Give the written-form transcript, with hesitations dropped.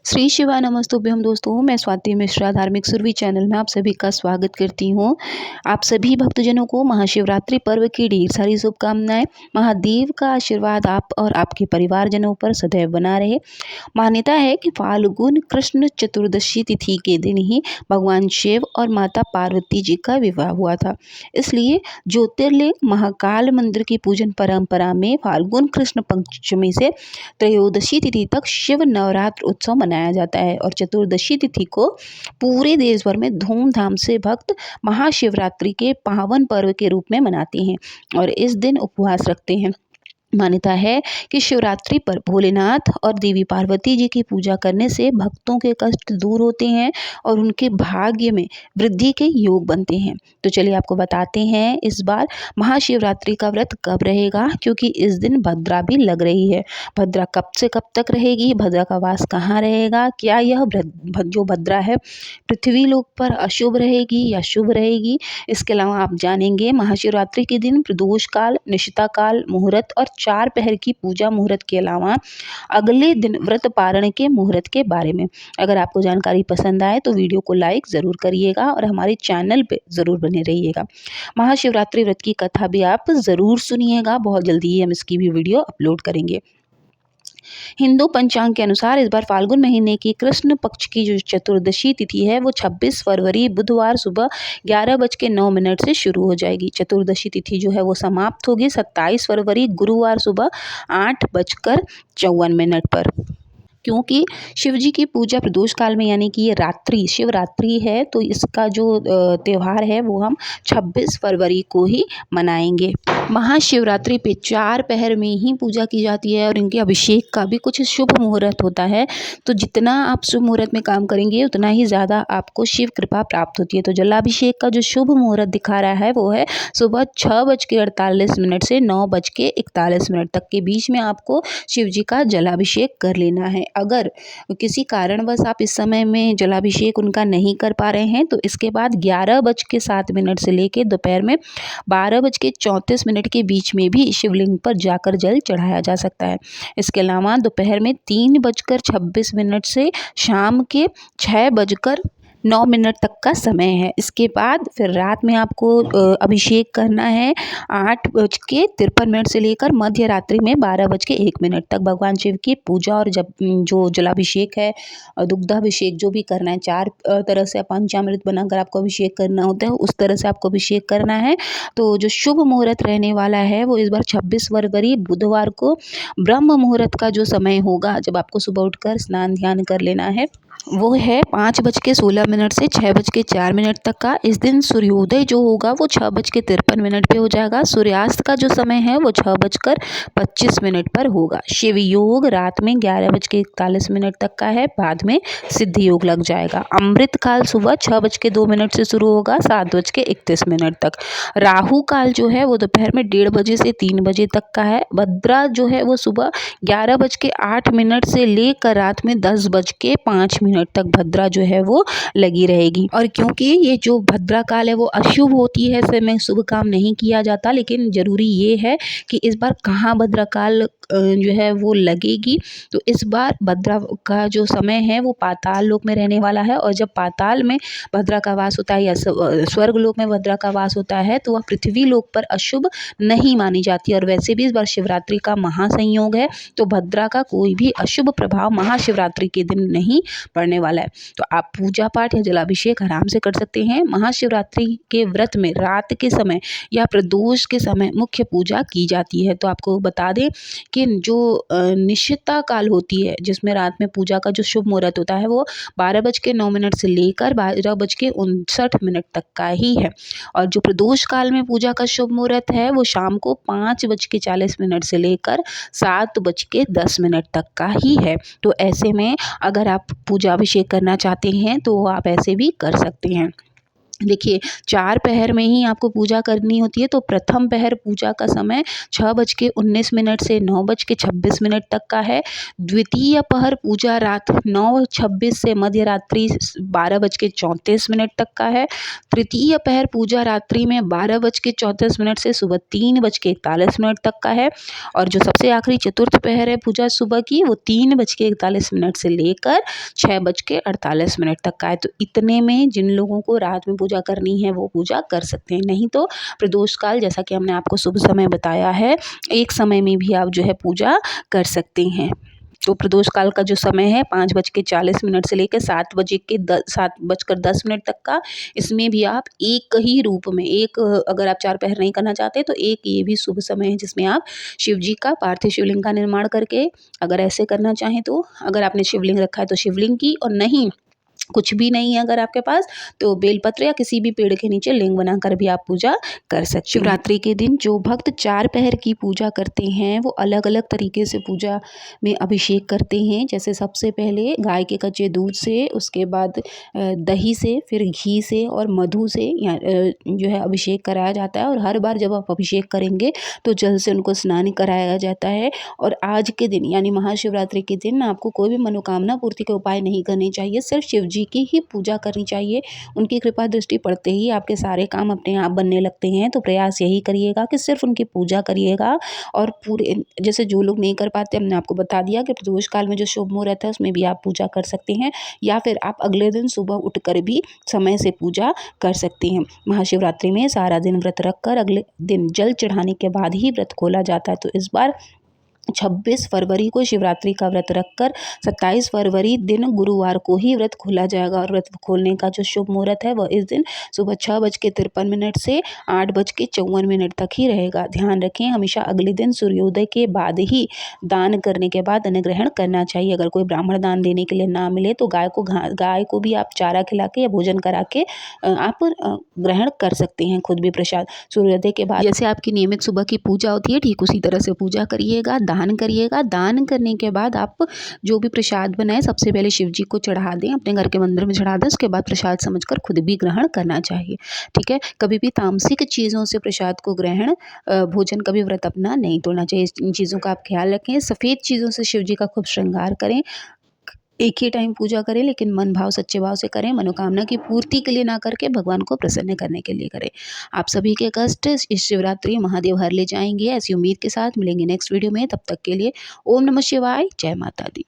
श्री शिवाय नमस्तुभ्यम दोस्तों, मैं स्वाति मिश्रा धार्मिक सुरभि चैनल में आप सभी का स्वागत करती हूँ। आप सभी भक्तजनों को महाशिवरात्रि पर्व की ढेर सारी शुभकामनाएं। महादेव का आशीर्वाद आप और आपके परिवारजनों पर सदैव बना रहे। मान्यता है कि फाल्गुन कृष्ण चतुर्दशी तिथि के दिन ही भगवान शिव और माता पार्वती जी का विवाह हुआ था। इसलिए ज्योतिर्लिंग महाकाल मंदिर की पूजन परंपरा में फाल्गुन कृष्ण पंचमी से त्रयोदशी तिथि तक शिव नवरात्र उत्सव मनाया जाता है और चतुर्दशी तिथि को पूरे देश भर में धूमधाम से भक्त महाशिवरात्रि के पावन पर्व के रूप में मनाते हैं और इस दिन उपवास रखते हैं। मान्यता है कि शिवरात्रि पर भोलेनाथ और देवी पार्वती जी की पूजा करने से भक्तों के कष्ट दूर होते हैं और उनके भाग्य में वृद्धि के योग बनते हैं। तो चलिए आपको बताते हैं इस बार महाशिवरात्रि का व्रत कब रहेगा, क्योंकि इस दिन भद्रा भी लग रही है। भद्रा कब से कब तक रहेगी, भद्रा का वास कहाँ रहेगा, क्या यह जो भद्रा है पृथ्वी लोक पर अशुभ रहेगी या शुभ रहेगी। इसके अलावा आप जानेंगे महाशिवरात्रि के दिन प्रदोष काल, निशिता काल, मुहूर्त और 4 पहर की पूजा मुहूर्त के अलावा अगले दिन व्रत पारण के मुहूर्त के बारे में। अगर आपको जानकारी पसंद आए तो वीडियो को लाइक ज़रूर करिएगा और हमारे चैनल पे ज़रूर बने रहिएगा। महाशिवरात्रि व्रत की कथा भी आप ज़रूर सुनिएगा, बहुत जल्दी ही हम इसकी भी वीडियो अपलोड करेंगे। हिंदू पंचांग के अनुसार इस बार फाल्गुन महीने की कृष्ण पक्ष की जो चतुर्दशी तिथि है वो 26 फरवरी बुधवार सुबह 11:09 से शुरू हो जाएगी। चतुर्दशी तिथि जो है वो समाप्त होगी 27 फरवरी गुरुवार सुबह 8:54 पर। क्योंकि शिव जी की पूजा प्रदोष काल में यानी कि ये रात्रि शिवरात्रि है, तो इसका जो त्यौहार है वो हम 26 फरवरी को ही मनाएंगे। महाशिवरात्रि पे 4 पहर में ही पूजा की जाती है और इनके अभिषेक का भी कुछ शुभ मुहूर्त होता है। तो जितना आप शुभ मुहूर्त में काम करेंगे उतना ही ज़्यादा आपको शिव कृपा प्राप्त होती है। तो जलाभिषेक का जो शुभ मुहूर्त दिखा रहा है वो है सुबह 6:48 से 9:41 तक के बीच में आपको शिव जी का जलाभिषेक कर लेना है। अगर किसी कारणवश आप इस समय में जलाभिषेक उनका नहीं कर पा रहे हैं तो इसके बाद 11:07 से लेके दोपहर में 12:34 के बीच में भी शिवलिंग पर जाकर जल चढ़ाया जा सकता है। इसके अलावा दोपहर में 3:26 से शाम के 6:09 तक का समय है। इसके बाद फिर रात में आपको अभिषेक करना है 8:53 से लेकर मध्य रात्रि में 12:01 तक। भगवान शिव की पूजा और जब जो जलाभिषेक है और दुग्धाभिषेक जो भी करना है, 4 तरह से पंचामृत बनाकर आपको अभिषेक करना होता है, उस तरह से आपको अभिषेक करना है। तो जो शुभ मुहूर्त रहने वाला है वो इस बार 26 फरवरी बुधवार को ब्रह्म मुहूर्त का जो समय होगा, जब आपको सुबह उठकर स्नान ध्यान कर लेना है, वो है 5:16 से 6:04 तक का। इस दिन सूर्योदय जो होगा वो 6:53 पे हो जाएगा। सूर्यास्त का जो समय है वो 6:25 पर होगा। शिव योग रात में 11:41 तक का है, बाद में सिद्ध योग लग जाएगा। अमृत काल सुबह 6:02 से शुरू होगा 7:31 तक। राहु काल जो है वो दोपहर में 1:30 से 3 तक का है। भद्रा जो है वो सुबह 11:08 से लेकर रात में 10:05 तक भद्रा जो है वो लगी रहेगी। और क्योंकि ये जो भद्रा काल है वो अशुभ होती है, इसमें शुभ काम नहीं किया जाता, लेकिन जरूरी ये है कि इस बार कहाँ भद्रा काल जो है वो लगेगी। तो इस बार भद्रा का जो समय है वो पाताल लोक में रहने वाला है, और जब पाताल में भद्रा का वास होता है या स्वर्ग लोक में भद्रा का वास होता है तो वह पृथ्वी लोक पर अशुभ नहीं मानी जाती। और वैसे भी इस बार शिवरात्रि का महासंयोग है, तो भद्रा का कोई भी अशुभ प्रभाव महाशिवरात्रि के दिन नहीं पड़ने वाला है। तो आप पूजा पाठ या जलाभिषेक आराम से कर सकते हैं। महाशिवरात्रि के व्रत में रात के समय या प्रदोष के समय मुख्य पूजा की जाती है। तो आपको बता दें कि जो निशिता काल होती है, जिसमें रात में पूजा का जो शुभ मुहूर्त होता है वो 12:09 से लेकर 12:59 तक का ही है। और जो प्रदोष काल में पूजा का शुभ मुहूर्त है वो शाम को 5:40 से लेकर 7:10 तक का ही है। तो ऐसे में अगर आप पूजा अभिषेक करना चाहते हैं तो आप ऐसे भी कर सकते हैं। देखिए 4 पहर में ही आपको पूजा करनी होती है, तो प्रथम पहर पूजा का समय 6:19 से 9:26 तक का है। द्वितीय पहर पूजा रात 9:26 से मध्य रात्रि 12:34 तक का है। तृतीय पहर पूजा रात्रि में 12:34 से सुबह 3:41 तक का है। और जो सबसे आखिरी चतुर्थ पहर है पूजा सुबह की, वो 3:41 से लेकर 6:48 तक का है। तो इतने में जिन लोगों को रात में पूजा करनी है वो पूजा कर सकते हैं, नहीं तो प्रदोष काल जैसा कि हमने आपको शुभ समय बताया है, एक समय में भी आप जो है पूजा कर सकते हैं। तो प्रदोष काल का जो समय है 5:40 से लेकर 7:10 तक का, इसमें भी आप एक ही रूप में अगर आप 4 पहर नहीं करना चाहते तो एक ये भी शुभ समय है जिसमें आप शिव जी का पार्थिव शिवलिंग का निर्माण करके अगर ऐसे करना चाहें तो, अगर आपने शिवलिंग रखा है तो शिवलिंग की, और नहीं कुछ भी नहीं है अगर आपके पास, तो बेलपत्र या किसी भी पेड़ के नीचे लिंग बनाकर भी आप पूजा कर सकते हैं। शिवरात्रि के दिन जो भक्त 4 पहर की पूजा करते हैं वो अलग अलग तरीके से पूजा में अभिषेक करते हैं। जैसे सबसे पहले गाय के कच्चे दूध से, उसके बाद दही से, फिर घी से और मधु से जो है अभिषेक कराया जाता है। और हर बार जब आप अभिषेक करेंगे तो जल से उनको स्नान कराया जाता है। और आज के दिन यानी महाशिवरात्रि के दिन आपको कोई भी मनोकामना पूर्ति के उपाय नहीं करने चाहिए, सिर्फ शिव जी की ही पूजा करनी चाहिए। उनकी कृपा दृष्टि पड़ते ही आपके सारे काम अपने आप बनने लगते हैं। तो प्रयास यही करिएगा कि सिर्फ उनकी पूजा करिएगा। और पूरे जैसे जो लोग नहीं कर पाते, हमने आपको बता दिया कि प्रदोष काल में जो शुभ मुहूर्त है उसमें भी आप पूजा कर सकते हैं, या फिर आप अगले दिन सुबह उठकर भी समय से पूजा कर सकते हैं। महाशिवरात्रि में सारा दिन व्रत रखकर अगले दिन जल चढ़ाने के बाद ही व्रत खोला जाता है। तो इस बार 26 फरवरी को शिवरात्रि का व्रत रखकर 27 फरवरी दिन गुरुवार को ही व्रत खोला जाएगा। और व्रत खोलने का जो शुभ मुहूर्त है वह इस दिन सुबह 6:53 से 8:54 तक ही रहेगा। ध्यान रखें, हमेशा अगले दिन सूर्योदय के बाद ही दान करने के बाद अन्न ग्रहण करना चाहिए। अगर कोई ब्राह्मण दान देने के लिए ना मिले तो गाय को भी आप चारा खिला के या भोजन करा के आप ग्रहण कर सकते हैं खुद भी प्रसाद। सूर्योदय के बाद जैसे आपकी नियमित सुबह की पूजा होती है, ठीक उसी तरह से पूजा करिएगा, दान करिएगा। दान करने के बाद आप जो भी प्रसाद बनाए सबसे पहले शिव जी को चढ़ा दें, अपने घर के मंदिर में चढ़ा दें। उसके बाद प्रसाद समझकर खुद भी ग्रहण करना चाहिए, ठीक है। कभी भी तामसिक चीज़ों से प्रसाद को ग्रहण भोजन कभी व्रत अपना नहीं तोड़ना चाहिए। इन चीज़ों का आप ख्याल रखें। सफ़ेद चीज़ों से शिव जी का खूब श्रृंगार करें। एक ही टाइम पूजा करें, लेकिन मन भाव सच्चे भाव से करें। मनोकामना की पूर्ति के लिए ना करके भगवान को प्रसन्न करने के लिए करें। आप सभी के कष्ट इस शिवरात्रि महादेव हर ले जाएंगे, ऐसी उम्मीद के साथ मिलेंगे नेक्स्ट वीडियो में। तब तक के लिए ओम नमः शिवाय, जय माता दी।